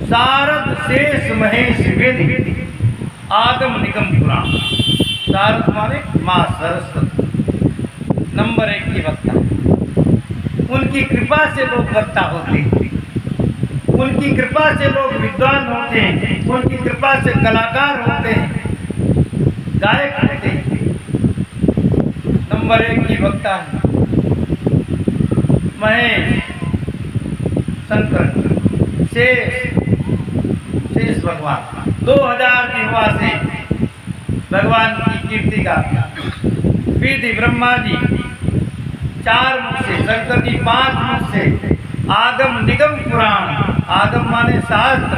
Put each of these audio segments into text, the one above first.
सारद शेष महेश वेद आगम निगम पुराण। सारद माने माँ सरस्वती नंबर 1 की वक्ता। उनकी कृपा से लोग वक्ता होते हैं, उनकी कृपा से लोग विद्वान होते हैं, उनकी कृपा से कलाकार होते हैं, गायक होते हैं। नंबर 1 की वक्ता है महेश शंकर शेष भगवान। 2000 जिह्वा से भगवान की कीर्ति गाता। विधि ब्रह्मा जी 4 मुख से, शंकर जी 5 मुख से, आगम निगम पुराण। आगम माने शास्त्र,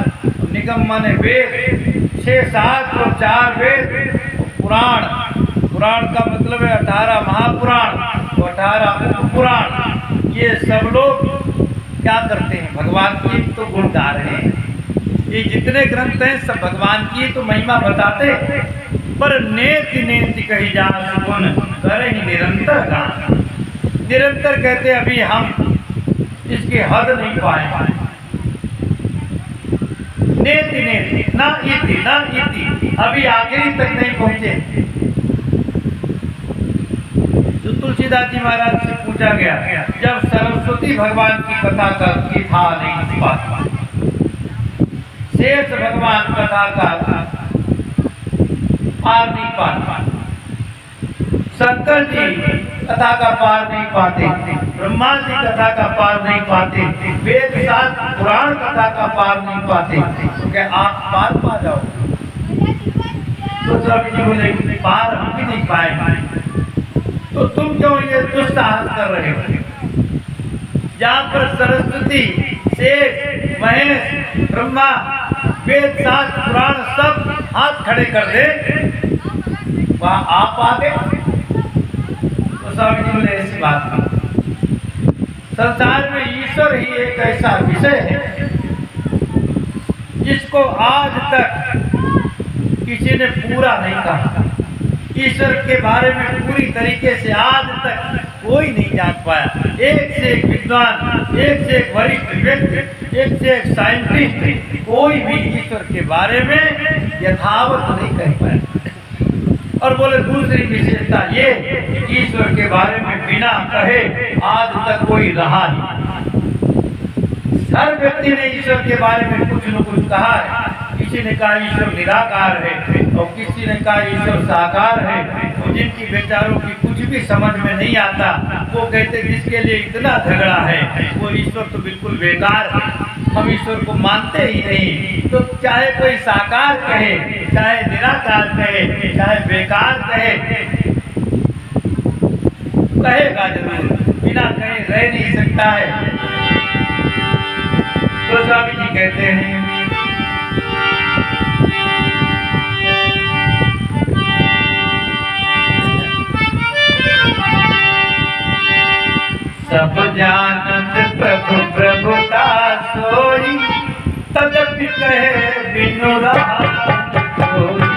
निगम माने वेद। 6 शास्त्र और 4 वेद। पुराण, पुराण का मतलब है 18 महापुराण तो 18 उपपुराण। ये सब लोग क्या करते हैं? भगवान की तो गुण गा रहे हैं। ये जितने ग्रंथ हैं सब भगवान की तो महिमा बताते, पर नेति नेति कही जा सुन करे ही निरंतर गान। निरंतर कहते अभी हम इसके हद नहीं पाए। नेति नेति ना इति अभी आखिरी तक नहीं पहुंचे। तो तुलसीदास जी महाराज से पूछा गया, जब सरस्वती भगवान की कथा की था नहीं बात, शेष भगवान कथा का पार नहीं पाते, शंकर जी कथा का पार नहीं पाते, ब्रह्मा जी कथा का पार नहीं पाते, वेद शास्त्र पुराण कथा का पार नहीं पाते, तो क्या आप पार पा जाओ? तो स्वामी जी बोले पार हम भी नहीं पाए, तो तुम क्यों ये दुस्साहस कर रहे हो? जहाँ पर सरस्वती शेष महेश ब्रह्मा वेद शास्त्र पुराण सब हाथ खड़े कर दे, वहाँ आप आ गए। तो स्वामी जी बोले ऐसी बात नहीं। संसार में ईश्वर ही एक ऐसा विषय है जिसको आज तक किसी ने पूरा नहीं कहा। ईश्वर के बारे में पूरी तरीके से आज तक कोई नहीं जान पाया। एक से एक विद्वान, एक से एक वरिष्ठ व्यक्ति, एक से एक साइंटिस्ट, कोई भी ईश्वर के बारे में यथावत नहीं कह पाया। और बोले दूसरी विशेषता ये, ईश्वर के बारे में बिना कहे आज तक कोई रहा नहीं। हर व्यक्ति ने ईश्वर के बारे में कुछ न कुछ कहा है। किसी ने कहा ईश्वर निराकार है और किसी ने कहा ईश्वर साकार है। तो जिनकी बेचारों की कुछ भी समझ में नहीं आता, वो कहते जिसके लिए इतना झगड़ा है वो ईश्वर तो बिल्कुल बेकार है, हम ईश्वर को मानते ही नहीं। तो चाहे कोई साकार कहे, चाहे निराकार कहे, चाहे बेकार कहे, कहेगा जरूर, बिना कहे रह नहीं सकता है। तो स्वामी जी कहते हैं सब जानत प्रभु प्रभुता सोई, तदपि कहे बिनु रहा कोई।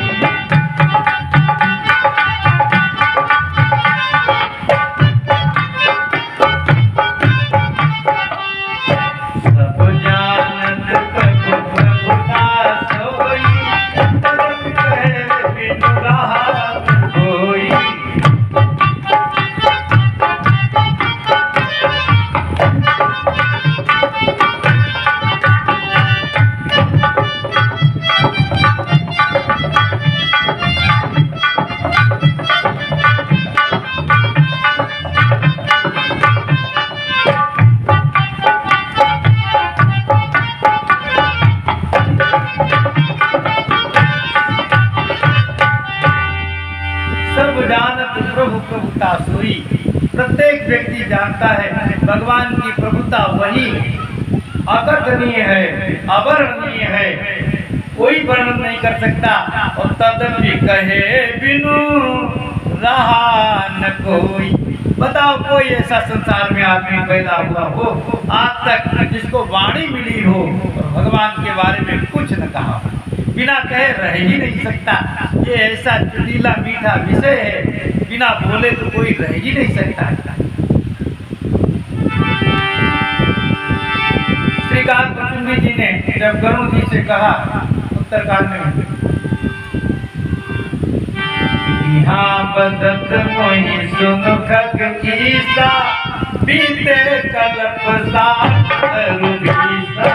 प्रत्येक व्यक्ति जानता है भगवान की प्रभुता वही अकथनीय है, अवर्णनीय है, कोई वर्णन नहीं कर सकता। और तदपि कहे बिनु रहा न कोई। बताओ कोई ऐसा संसार में आदमी पैदा हुआ हो आज तक जिसको वाणी मिली हो और भगवान के बारे में कुछ न कहा हो, बिना कहे रह ही नहीं सकता। ये ऐसा चुटीला मीठा विषय है, बिना बोले तो कोई रह ही नहीं सकता। श्रीकांत शास्त्री जी ने जब गरुड़ जी से कहा उत्तरकांड में, यहाँ बदत मोहि सुन खग ईसा, बीते कल्प साथ रुगीसा।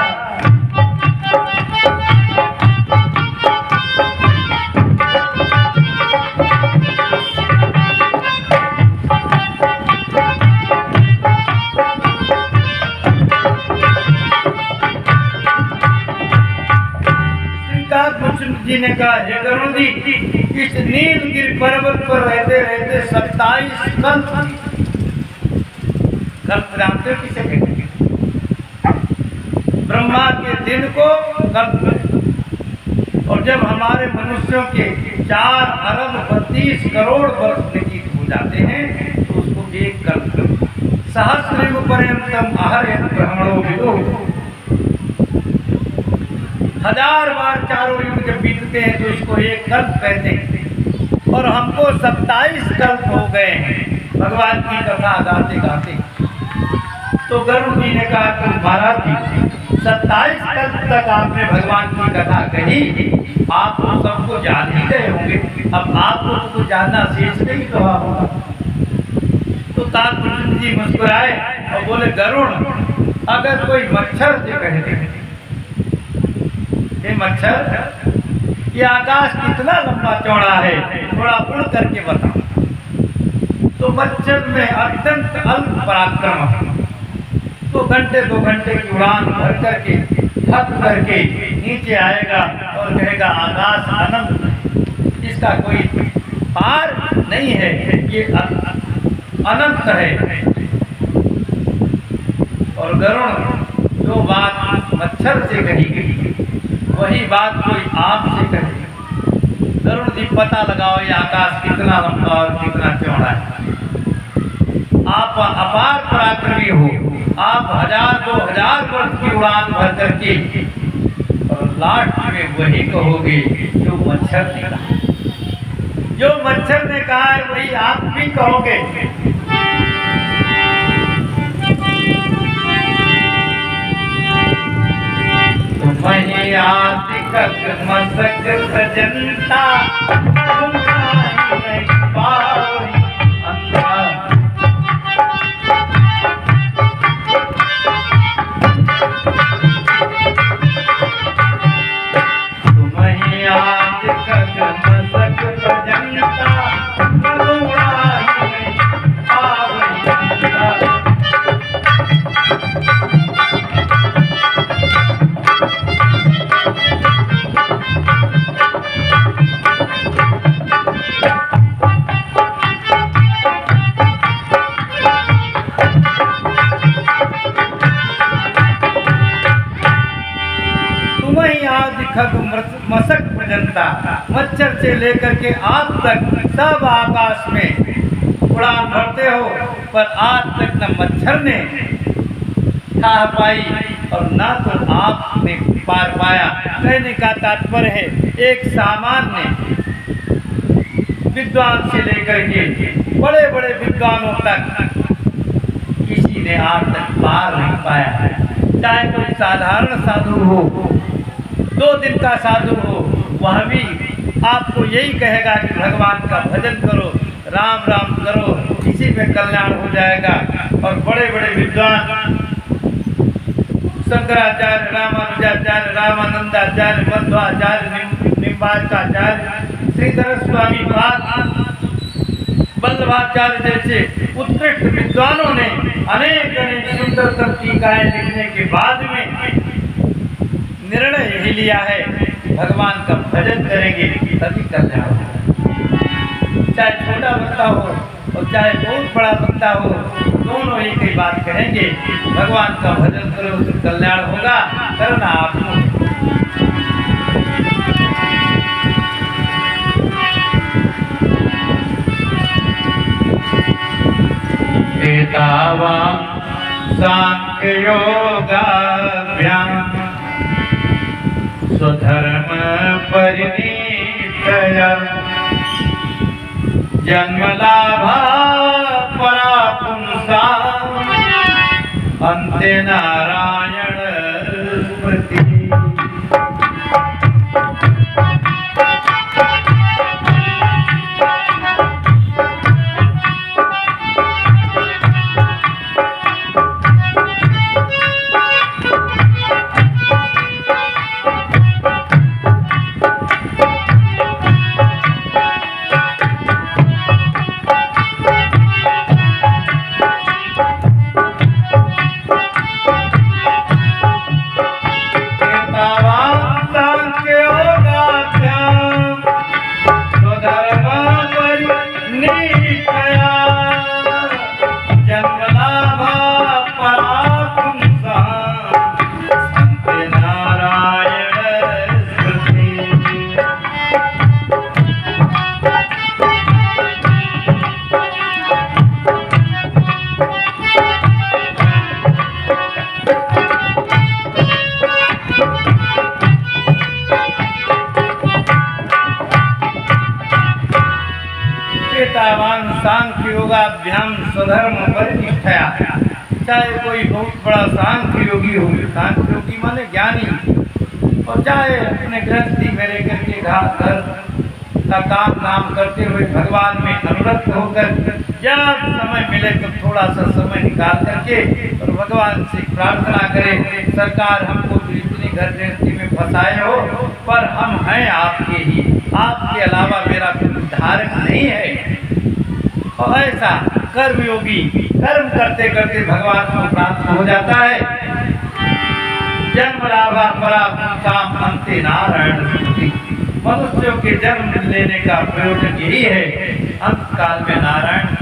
जी ने कहा, हे गरुड़ जी, इस नीलगिरि पर्वत पर रहते रहते 27 कल्प जानते हो किसे कहते हैं? ब्रह्मा के दिन को कल्प, और जब हमारे मनुष्यों के 4 अरब 32 करोड़ वर्ष व्यतीत हो जाते हैं तो उसको एक कल्प। सहस्र पर्यंतम आहरयत् ब्रह्मणो विदुः, 1000 बार चारों युग जब बीतते हैं तो इसको एक कल्प कहते हैं। और हमको 27 कल्प हो गए हैं भगवान की कथा गाते गाते। तो गरुड़ जी ने कहा, तुम महाराज जी 27 कल्प तक आपने भगवान की कथा कही, आप तो सबको जान ही गए होंगे, अब आपको तो कुछ जानना शेष नहीं तो होगा। तो तात्पर्य जी मुस्कुराए और बोले, गरुड़, अगर कोई मच्छर से कहते हैं, मच्छर, ये आकाश कितना लंबा चौड़ा है, थोड़ा उड़ करके बताओ। तो मच्छर में अत्यंत अल्प पराक्रम है, तो घंटे 2 घंटे की उड़ान भर करके थक करके नीचे आएगा और कहेगा आकाश अनंत है, इसका कोई पार नहीं है, ये अनंत है। और गरुड़, जो बात मच्छर से कही गई वही बात कोई आपसे कहे। गरुड़ जी, पता लगाओ ये आकाश कितना लंबा और कितना चौड़ा है। आप अपार पराक्रमी हो, आप 1000-2000 वर्ष की उड़ान भर करके और लास्ट में वही कहोगे जो मच्छर ने कहा। जो मच्छर ने कहा है वही आप भी कहोगे। वही आदि खग मसक जनता, मसक जनता, मच्छर से लेकर के आप तक सब आकाश में उड़ान भरते हो, पर आज तक न मच्छर ने खा पाई और न तो आपने पार पाया। कहने का तात्पर्य है, एक सामान्य विद्वान से लेकर के बड़े बड़े विद्वानों तक किसी ने आज तक पार नहीं पाया। चाहे कोई साधारण साधु हो, 2 दिन का साधु हो, वह भी आपको यही कहेगा कि भगवान का भजन करो, राम राम करो, इसी में कल्याण हो जाएगा। और बड़े बड़े विद्वान शंकराचार्य, रामानुजाचार्य, रामानंदाचार्य, मध्वाचार्य, निम्बार्काचार्य, श्रीधर स्वामी पाद, वल्लभाचार्य जैसे उत्कृष्ट विद्वानों ने अनेक अनेक सुंदर टीकाएं लिखने के बाद में निर्णय यही लिया है, भगवान का भजन करेंगे तभी कल्याण होगा। चाहे छोटा बंदा हो और चाहे बहुत बड़ा बंदा हो, दोनों एक ही बात कहेंगे, भगवान का भजन करो तो कल्याण होगा। करना आपको। एतावा सांख्य योगाभ्याम स्वधर्म परिनिष्ठया जन्मलाभा परा पुंसा अन्ते नारायण स्मृति एतावान सांख्य योगाभ्याम स्वधर्म परिनिष्ठया। चाहे कोई बहुत बड़ा सांख्य योगी हो, सांख्य योगी माने ज्ञानी, और चाहे अपने गृहस्थी में रह करके घर का काम धाम करते हुए भगवान में अनुरक्त होकर जब समय मिले तो थोड़ा सा समय निकाल करके और भगवान से प्रार्थना करें, सरकार हमको तो इतनी घर गृहस्थी में फंसाए हो, पर हम हैं आपके ही, आपके अलावा मेरा कोई धारक नहीं है। और ऐसा कर्मयोगी कर्म करते करते भगवान को प्राप्त हो जाता है। जन्म लाभा पराभूताम अंते नारायण स्मृति। मनुष्यों के जन्म लेने का प्रयोजन यही है, अंत काल में नारायण